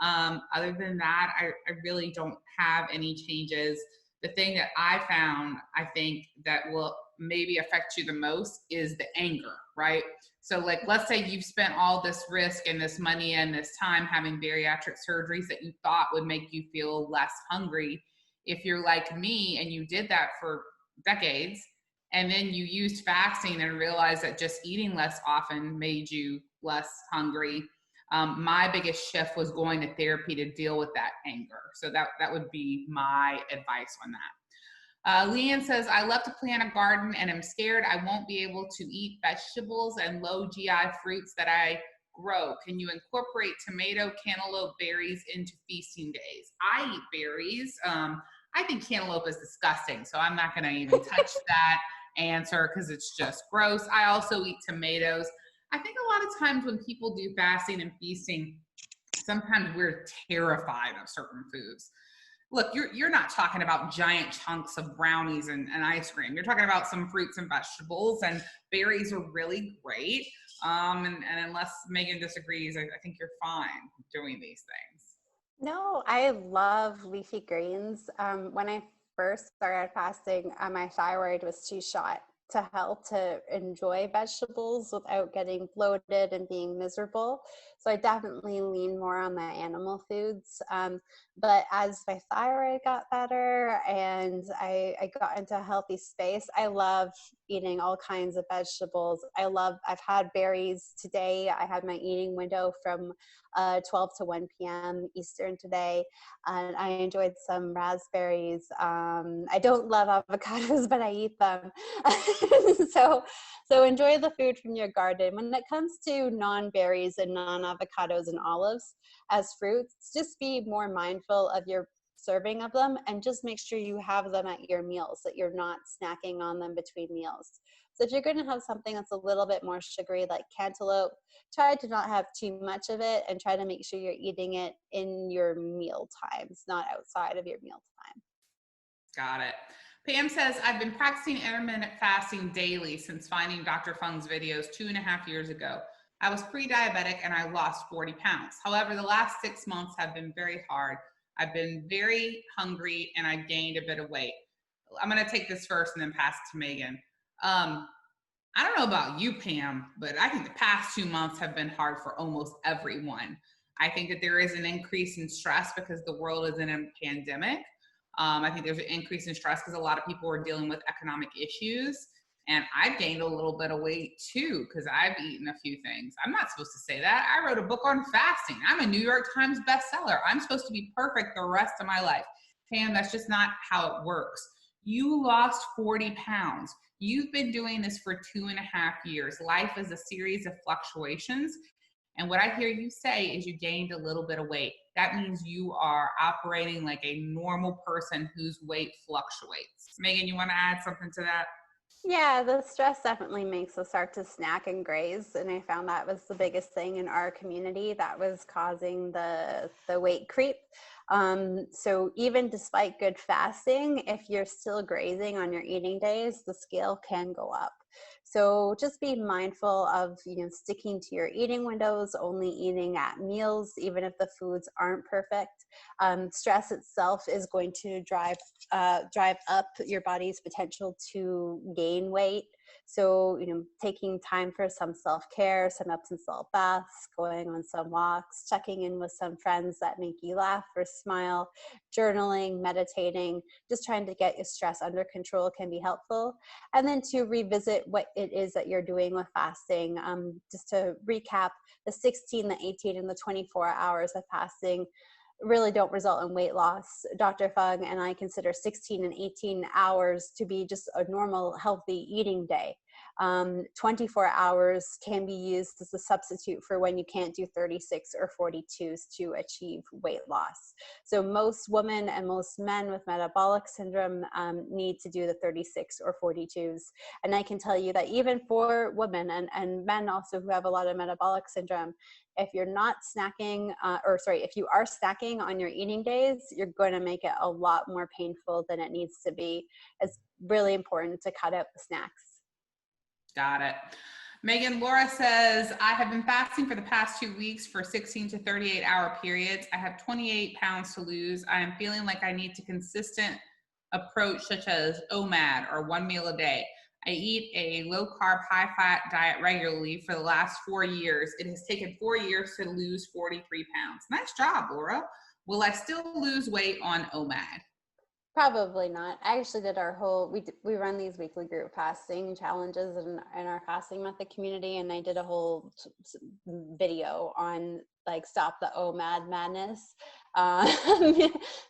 Other than that, I really don't have any changes. The thing that I found, I think that will maybe affect you the most is the anger, right? So like, let's say you've spent all this risk and this money and this time having bariatric surgeries that you thought would make you feel less hungry. If you're like me and you did that for decades, and then you used fasting and realized that just eating less often made you less hungry. My biggest shift was going to therapy to deal with that anger. So that would be my advice on that. Leanne says, I love to plant a garden and I'm scared I won't be able to eat vegetables and low GI fruits that I grow? Can you incorporate tomato, cantaloupe, berries into feasting days? I eat berries. I think cantaloupe is disgusting, so I'm not going to even touch that answer because it's just gross. I also eat tomatoes. I think a lot of times when people do fasting and feasting, sometimes we're terrified of certain foods. Look, you're not talking about giant chunks of brownies and ice cream. You're talking about some fruits and vegetables, and berries are really great. And unless Megan disagrees, I think you're fine doing these things. No, I love leafy greens. When I first started fasting, my thyroid was too shot to help to enjoy vegetables without getting bloated and being miserable. So I definitely lean more on the animal foods. But as my thyroid got better and I got into a healthy space, I love eating all kinds of vegetables. I've had berries today. I had my eating window from 12 to 1 p.m. Eastern today. And I enjoyed some raspberries. I don't love avocados, but I eat them. So enjoy the food from your garden. When it comes to non-berries and non-avocados and olives as fruits, just be more mindful of your serving of them and just make sure you have them at your meals, that you're not snacking on them between meals. So if you're going to have something that's a little bit more sugary like cantaloupe, try to not have too much of it and try to make sure you're eating it in your meal times, not outside of your meal time. Got it. Pam says, I've been practicing intermittent fasting daily since finding Dr. Fung's videos 2.5 years ago. I was pre-diabetic and I lost 40 pounds. However, the last 6 months have been very hard. I've been very hungry and I've gained a bit of weight. I'm going to take this first and then pass it to Megan. I don't know about you, Pam, but I think the past 2 months have been hard for almost everyone. I think that there is an increase in stress because the world is in a pandemic. I think there's an increase in stress because a lot of people are dealing with economic issues. And I've gained a little bit of weight too because I've eaten a few things. I'm not supposed to say that. I wrote a book on fasting. I'm a New York Times bestseller. I'm supposed to be perfect the rest of my life. Pam, that's just not how it works. You lost 40 pounds. You've been doing this for 2.5 years. Life is a series of fluctuations. And what I hear you say is you gained a little bit of weight. That means you are operating like a normal person whose weight fluctuates. Megan, you want to add something to that? Yeah, the stress definitely makes us start to snack and graze. And I found that was the biggest thing in our community that was causing the weight creep. So even despite good fasting, if you're still grazing on your eating days, the scale can go up. So just be mindful of, sticking to your eating windows, only eating at meals, even if the foods aren't perfect. Stress itself is going to drive up your body's potential to gain weight. So, taking time for some self-care, some Epsom salt baths, going on some walks, checking in with some friends that make you laugh or smile, journaling, meditating, just trying to get your stress under control can be helpful. And then to revisit what it is that you're doing with fasting. Just to recap, the 16, the 18, and the 24 hours of fasting really don't result in weight loss. Dr. Fung and I consider 16 and 18 hours to be just a normal, healthy eating day. 24 hours can be used as a substitute for when you can't do 36 or 42s to achieve weight loss. So most women and most men with metabolic syndrome need to do the 36 or 42s. And I can tell you that even for women and men also who have a lot of metabolic syndrome, if you're not snacking, if you are snacking on your eating days, you're going to make it a lot more painful than it needs to be. It's really important to cut out the snacks. Got it. Megan, Laura says, I have been fasting for the past 2 weeks for 16 to 38 hour periods. I have 28 pounds to lose. I am feeling like I need a consistent approach such as OMAD or 1 meal a day. I eat a low carb, high fat diet regularly for the last 4 years. It has taken 4 years to lose 43 pounds. Nice job, Laura. Will I still lose weight on OMAD? Probably not. I actually did we run these weekly group fasting challenges in our fasting method community, and I did a whole video on stop the OMAD madness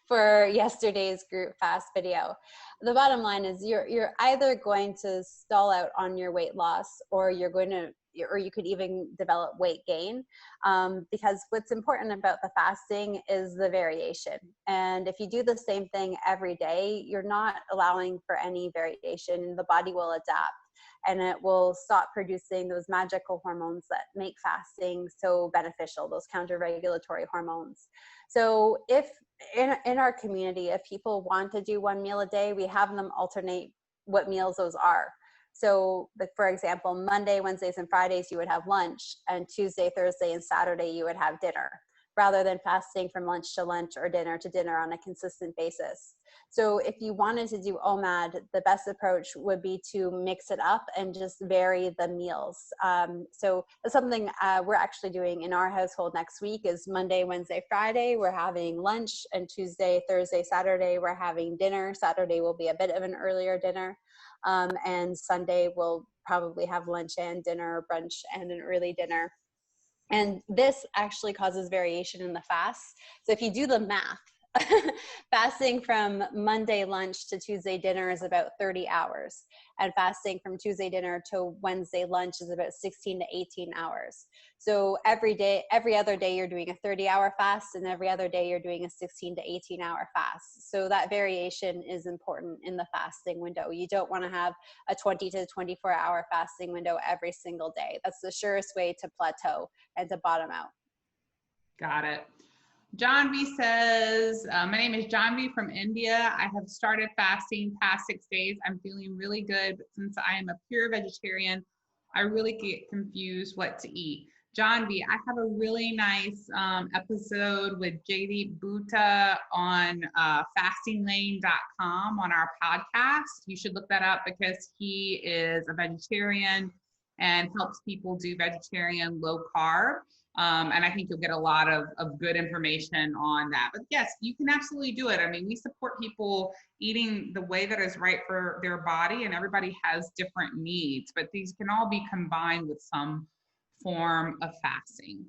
for yesterday's group fast video. The bottom line is you're either going to stall out on your weight loss or you're going to or you could even develop weight gain, because what's important about the fasting is the variation. And if you do the same thing every day, you're not allowing for any variation. The body will adapt, and it will stop producing those magical hormones that make fasting so beneficial, those counter-regulatory hormones. So if in our community, if people want to do one meal a day, we have them alternate what meals those are. So, for example, Monday, Wednesdays, and Fridays, you would have lunch, and Tuesday, Thursday, and Saturday, you would have dinner, rather than fasting from lunch to lunch or dinner to dinner on a consistent basis. So if you wanted to do OMAD, the best approach would be to mix it up and just vary the meals. So that's something we're actually doing in our household next week is Monday, Wednesday, Friday, we're having lunch, and Tuesday, Thursday, Saturday, we're having dinner. Saturday will be a bit of an earlier dinner. And Sunday we'll probably have lunch and dinner, brunch and an early dinner. And this actually causes variation in the fast. So if you do the math, fasting from Monday lunch to Tuesday dinner is about 30 hours. And fasting from Tuesday dinner to Wednesday lunch is about 16 to 18 hours. So every other day you're doing a 30-hour fast, and every other day you're doing a 16 to 18-hour fast. So that variation is important in the fasting window. You don't want to have a 20 to 24-hour fasting window every single day. That's the surest way to plateau and to bottom out. Got it. John V says, my name is John V from India. I have started fasting past 6 days. I'm feeling really good, but since I am a pure vegetarian, I really get confused what to eat. John V, I have a really nice episode with JD Bhuta on fastinglane.com on our podcast. You should look that up because he is a vegetarian and helps people do vegetarian low carb. And I think you'll get a lot of good information on that. But yes, you can absolutely do it. I mean, we support people eating the way that is right for their body, and everybody has different needs, but these can all be combined with some form of fasting.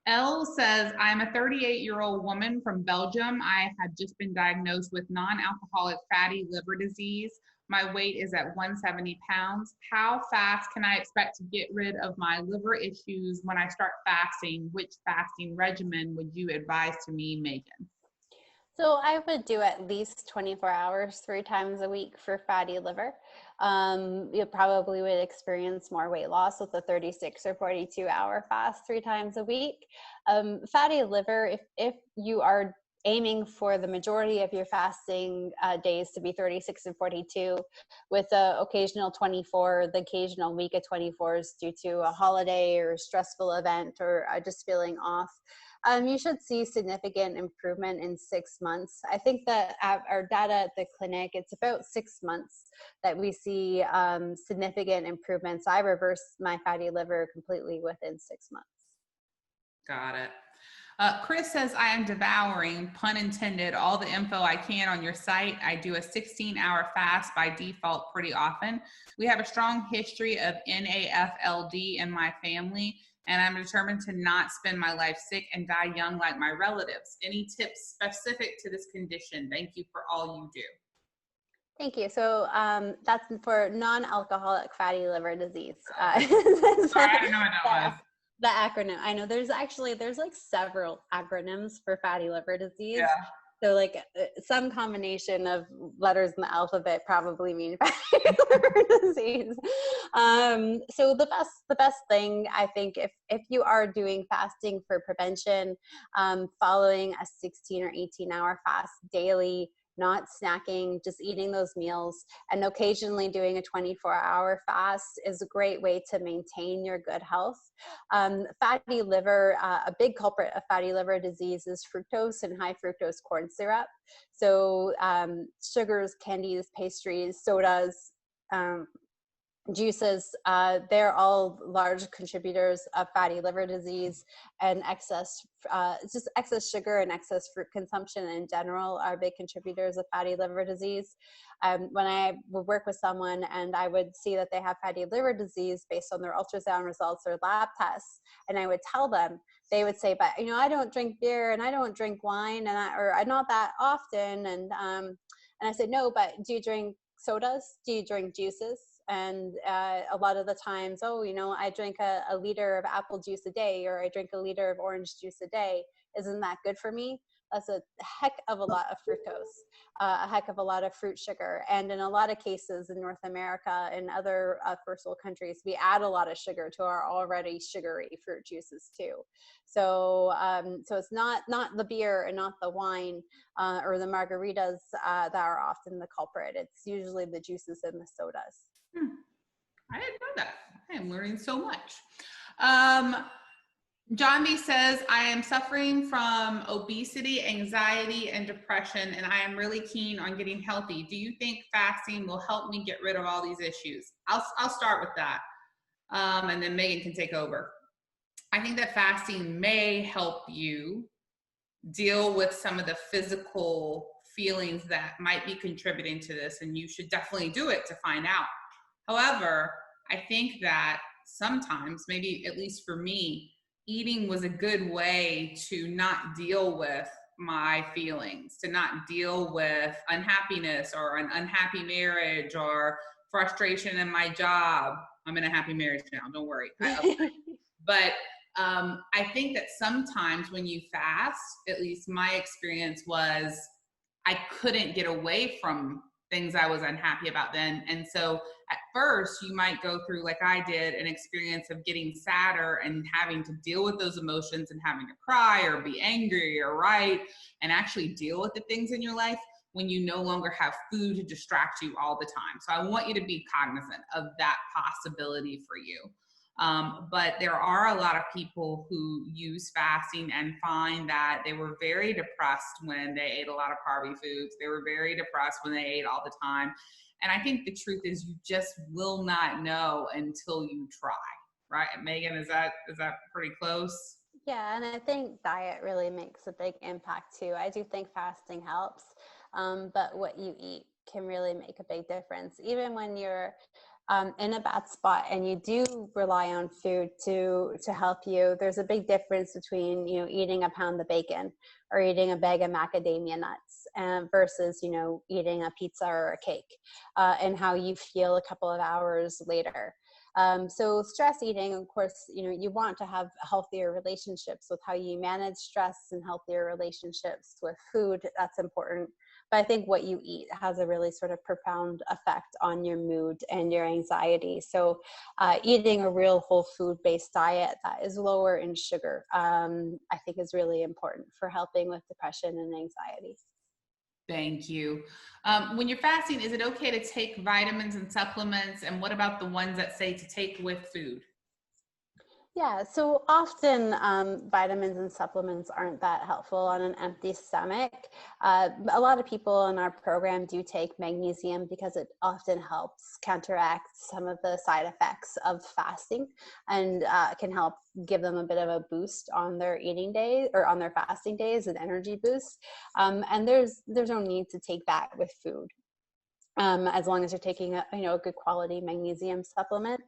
Elle says, I'm a 38-year-old woman from Belgium. I have just been diagnosed with non-alcoholic fatty liver disease. My weight is at 170 pounds. How fast can I expect to get rid of my liver issues when I start fasting? Which fasting regimen would you advise to me, Megan? So I would do at least 24 hours, 3 times a week for fatty liver. You probably would experience more weight loss with a 36 or 42-hour fast 3 times a week. Fatty liver, if you are aiming for the majority of your fasting days to be 36 and 42, with the occasional 24, the occasional week of 24s due to a holiday or stressful event or just feeling off, you should see significant improvement in 6 months. I think that our data at the clinic, it's about 6 months that we see significant improvements. I reversed my fatty liver completely within 6 months. Got it. Chris says, I am devouring, pun intended, all the info I can on your site. I do a 16-hour fast by default pretty often. We have a strong history of NAFLD in my family, and I'm determined to not spend my life sick and die young like my relatives. Any tips specific to this condition? Thank you for all you do. Thank you. So that's for non-alcoholic fatty liver disease. Sorry, I didn't know what that was. The acronym. I know there's like several acronyms for fatty liver disease. Yeah. So like some combination of letters in the alphabet probably mean fatty liver disease. So the best thing, I think, if you are doing fasting for prevention, following a 16 or 18-hour fast daily, not snacking, just eating those meals, and occasionally doing a 24-hour fast is a great way to maintain your good health. Fatty liver, a big culprit of fatty liver disease is fructose and high fructose corn syrup. So sugars, candies, pastries, sodas, juices, they're all large contributors of fatty liver disease, and excess sugar and excess fruit consumption in general are big contributors of fatty liver disease. When I would work with someone and I would see that they have fatty liver disease based on their ultrasound results or lab tests, and I would tell them, they would say, but I don't drink beer and I don't drink wine or I'm not that often. And I said, no, but do you drink sodas? Do you drink juices? And a lot of the times, oh, I drink a liter of apple juice a day, or I drink a liter of orange juice a day. Isn't that good for me? That's a heck of a lot of fructose, a heck of a lot of fruit sugar. And in a lot of cases in North America and other first world countries, we add a lot of sugar to our already sugary fruit juices too. So it's not the beer and not the wine or the margaritas that are often the culprit. It's usually the juices and the sodas. I didn't know that. I am learning so much. John B says, I am suffering from obesity, anxiety, and depression, and I am really keen on getting healthy. Do you think fasting will help me get rid of all these issues? I'll start with that, and then Megan can take over. I think that fasting may help you deal with some of the physical feelings that might be contributing to this, and you should definitely do it to find out. However, I think that sometimes, maybe at least for me, eating was a good way to not deal with my feelings, to not deal with unhappiness or an unhappy marriage or frustration in my job. I'm in a happy marriage now, don't worry. But I think that sometimes when you fast, at least my experience was, I couldn't get away from things I was unhappy about then. And so at first you might go through, like I did, an experience of getting sadder and having to deal with those emotions and having to cry or be angry or write and actually deal with the things in your life when you no longer have food to distract you all the time. So I want you to be cognizant of that possibility for you. But there are a lot of people who use fasting and find that they were very depressed when they ate a lot of carby foods. They were very depressed when they ate all the time. And I think the truth is you just will not know until you try, right? Megan, is that pretty close? Yeah, and I think diet really makes a big impact too. I do think fasting helps, but what you eat can really make a big difference. Even when you're in a bad spot and you do rely on food to help you, there's a big difference between eating a pound of bacon or eating a bag of macadamia nuts versus eating a pizza or a cake, and how you feel a couple of hours later. So stress eating, of course, you want to have healthier relationships with how you manage stress and healthier relationships with food. That's important. But I think what you eat has a really sort of profound effect on your mood and your anxiety. So eating a real whole food based diet that is lower in sugar, I think is really important for helping with depression and anxiety. Thank you. When you're fasting, is it okay to take vitamins and supplements? And what about the ones that say to take with food? Yeah, so often vitamins and supplements aren't that helpful on an empty stomach. A lot of people in our program do take magnesium because it often helps counteract some of the side effects of fasting and can help give them a bit of a boost on their eating day or on their fasting days, an energy boost. And there's no need to take that with food. As long as you're taking a good quality magnesium supplement.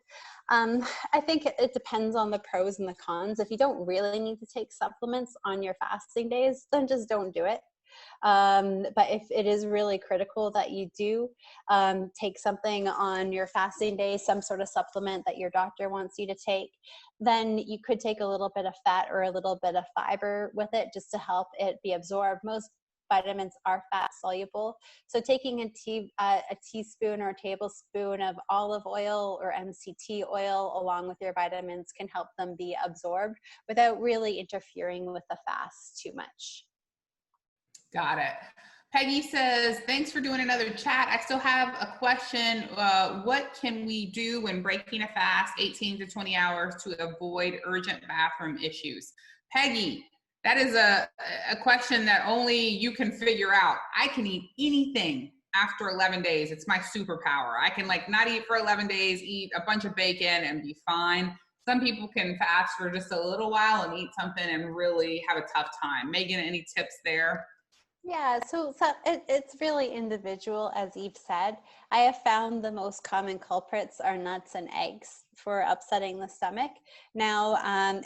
I think it depends on the pros and the cons. If you don't really need to take supplements on your fasting days, then just don't do it. But if it is really critical that you do take something on your fasting day, some sort of supplement that your doctor wants you to take, then you could take a little bit of fat or a little bit of fiber with it just to help it be absorbed. Most vitamins are fat soluble. So taking a teaspoon or a tablespoon of olive oil or MCT oil along with your vitamins can help them be absorbed without really interfering with the fast too much. Got it. Peggy says, thanks for doing another chat. I still have a question. What can we do when breaking a fast 18 to 20 hours to avoid urgent bathroom issues? Peggy, that is a question that only you can figure out. I can eat anything after 11 days. It's my superpower. I can not eat for 11 days, eat a bunch of bacon and be fine. Some people can fast for just a little while and eat something and really have a tough time. Megan, any tips there? Yeah, so it's really individual, as Eve said. I have found the most common culprits are nuts and eggs for upsetting the stomach. Now,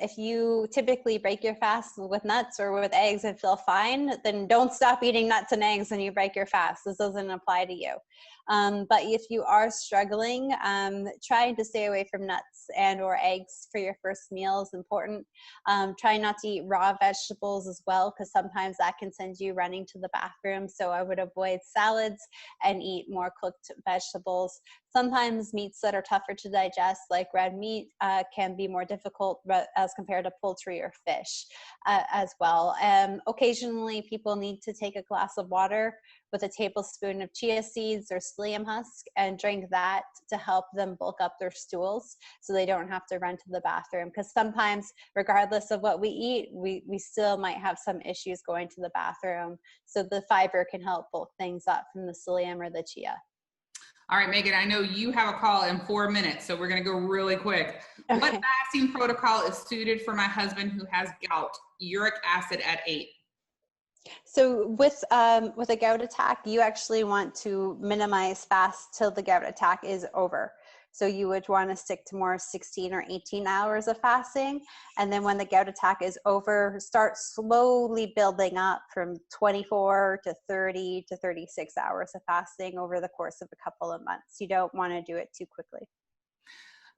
if you typically break your fast with nuts or with eggs and feel fine, then don't stop eating nuts and eggs when you break your fast. This doesn't apply to you. But if you are struggling, trying to stay away from nuts and or eggs for your first meal is important. Try not to eat raw vegetables as well, because sometimes that can send you running to the bathroom. So I would avoid salads and eat more cooked vegetables. Sometimes meats that are tougher to digest, like red meat, can be more difficult as compared to poultry or fish as well. Occasionally, people need to take a glass of water with a tablespoon of chia seeds or psyllium husk and drink that to help them bulk up their stools so they don't have to run to the bathroom. Because sometimes, regardless of what we eat, we still might have some issues going to the bathroom. So the fiber can help bulk things up from the psyllium or the chia. All right, Megan, I know you have a call in 4 minutes, so we're going to go really quick. Okay. What fasting protocol is suited for my husband who has gout, uric acid at 8? So with a gout attack, you actually want to minimize fast till the gout attack is over. So you would want to stick to more 16 or 18 hours of fasting. And then when the gout attack is over, start slowly building up from 24 to 30 to 36 hours of fasting over the course of a couple of months. You don't want to do it too quickly.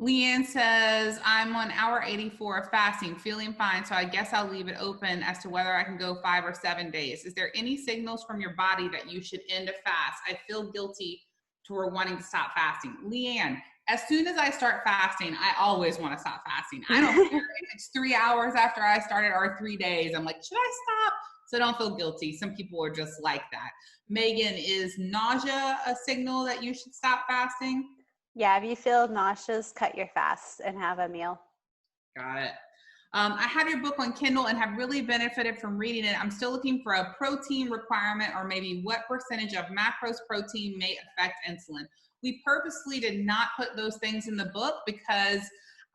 Leanne says, I'm on hour 84 of fasting, feeling fine, so I guess I'll leave it open as to whether I can go 5 or 7 days. Is there any signals from your body that you should end a fast? I feel guilty toward wanting to stop fasting. Leanne, as soon as I start fasting, I always want to stop fasting. I don't care if it's 3 hours after I started or 3 days. I'm like, should I stop? So don't feel guilty. Some people are just like that. Megan, is nausea a signal that you should stop fasting? Yeah, if you feel nauseous, cut your fast and have a meal. Got it. I have your book on Kindle and have really benefited from reading it. I'm still looking for a protein requirement or maybe what percentage of macros protein may affect insulin. We purposely did not put those things in the book because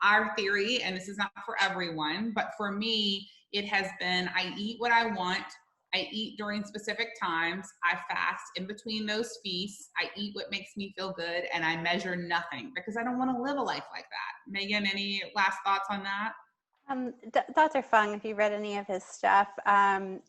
our theory, and this is not for everyone, but for me, it has been I eat what I want. I eat during specific times. I fast in between those feasts. I eat what makes me feel good, and I measure nothing because I don't want to live a life like that. Megan, any last thoughts on that? Dr. Fung, if you read any of his stuff,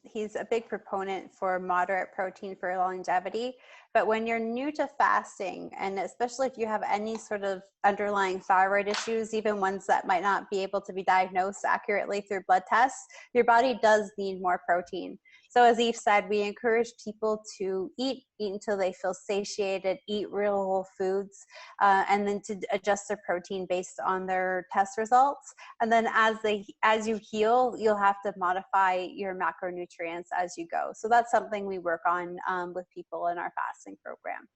he's a big proponent for moderate protein for longevity. But when you're new to fasting, and especially if you have any sort of underlying thyroid issues, even ones that might not be able to be diagnosed accurately through blood tests, your body does need more protein. So as Eve said, we encourage people to eat until they feel satiated, eat real whole foods, and then to adjust their protein based on their test results. And then as you heal, you'll have to modify your macronutrients as you go. So that's something we work on with people in our fasting program.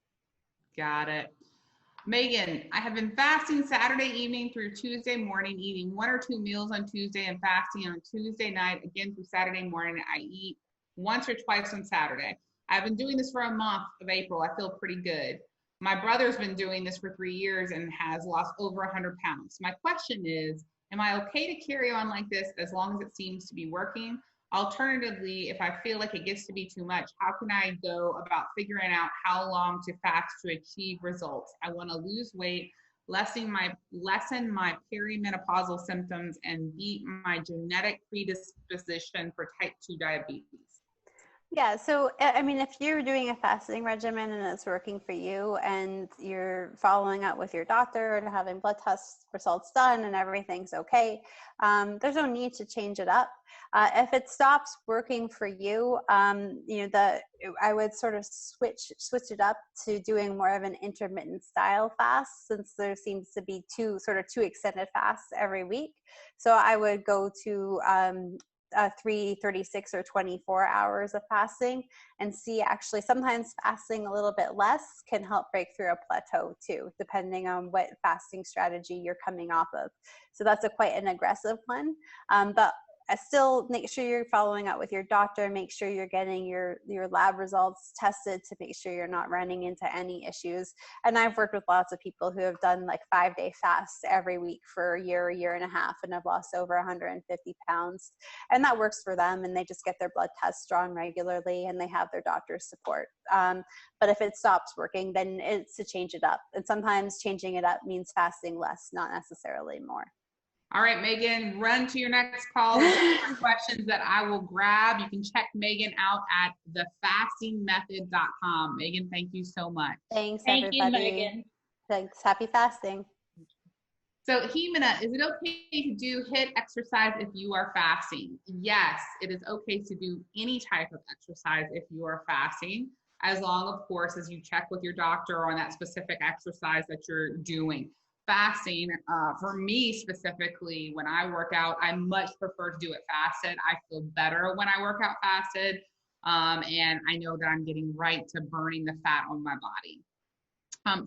Got it. Megan, I have been fasting Saturday evening through Tuesday morning, eating 1 or 2 meals on Tuesday and fasting on Tuesday night, again through Saturday morning. I eat once or twice on Saturday. I've been doing this for a month of April. I feel pretty good. My brother's been doing this for 3 years and has lost over 100 pounds. My question is, am I okay to carry on like this as long as it seems to be working? Alternatively, if I feel like it gets to be too much, how can I go about figuring out how long to fast to achieve results? I want to lose weight, lessen my perimenopausal symptoms, and beat my genetic predisposition for type 2 diabetes. Yeah, so I mean, if you're doing a fasting regimen and it's working for you and you're following up with your doctor and having blood test results done and everything's okay, there's no need to change it up. If it stops working for you, I would sort of switch it up to doing more of an intermittent style fast, since there seems to be two extended fasts every week. So I would go to 3, 36, or 24 hours of fasting and see, actually sometimes fasting a little bit less can help break through a plateau too, depending on what fasting strategy you're coming off of. So that's quite an aggressive one. But still make sure you're following up with your doctor, make sure you're getting your lab results tested to make sure you're not running into any issues. And I've worked with lots of people who have done like 5-day fasts every week for a year and a half, and have lost over 150 pounds. And that works for them, and they just get their blood tests drawn regularly, and they have their doctor's support. But if it stops working, then it's to change it up. And sometimes changing it up means fasting less, not necessarily more. All right, Megan, run to your next call. There's some questions that I will grab. You can check Megan out at thefastingmethod.com. Megan, thank you so much. Thanks, Thank everybody. you, Megan. Thanks. Happy fasting. So, Hemina, is it okay to do HIIT exercise if you are fasting? Yes, it is okay to do any type of exercise if you are fasting, as long, of course, as you check with your doctor on that specific exercise that you're doing. Fasting, for me specifically, when I work out, I much prefer to do it fasted. I feel better when I work out fasted, and I know that I'm getting right to burning the fat on my body.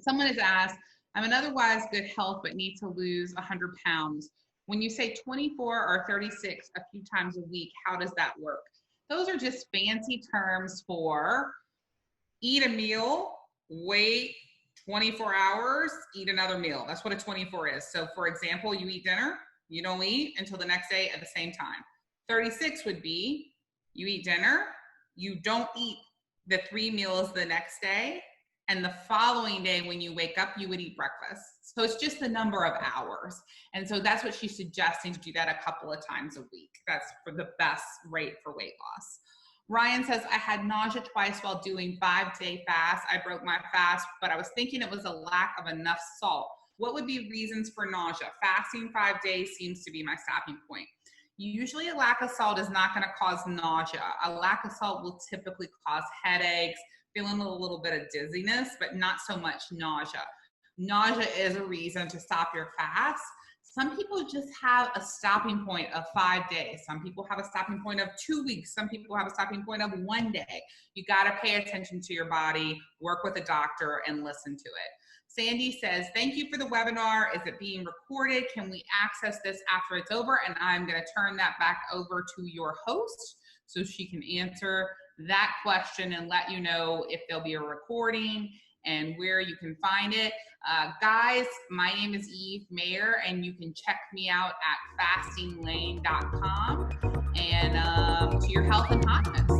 Someone has asked, I'm in otherwise good health but need to lose 100 pounds. When you say 24 or 36 a few times a week, how does that work? Those are just fancy terms for eat a meal, wait 24 hours, eat another meal. That's what a 24 is. So for example, you eat dinner, you don't eat until the next day at the same time. 36 would be you eat dinner, you don't eat the 3 meals the next day, and the following day when you wake up, you would eat breakfast. So it's just the number of hours. And so that's what she's suggesting, to do that a couple of times a week. That's for the best rate for weight loss. Ryan says, I had nausea twice while doing 5-day fast. I broke my fast, but I was thinking it was a lack of enough salt. What would be reasons for nausea? Fasting 5 days seems to be my stopping point. Usually a lack of salt is not going to cause nausea. A lack of salt will typically cause headaches, feeling a little bit of dizziness, but not so much nausea. Nausea is a reason to stop your fast. Some people just have a stopping point of 5 days. Some people have a stopping point of 2 weeks. Some people have a stopping point of 1 day. You got to pay attention to your body, work with a doctor, and listen to it. Sandy says, thank you for the webinar. Is it being recorded? Can we access this after it's over? And I'm going to turn that back over to your host so she can answer that question and let you know if there'll be a recording and where you can find it. Guys, my name is Eve Mayer, and you can check me out at fastinglane.com, and to your health and hotness.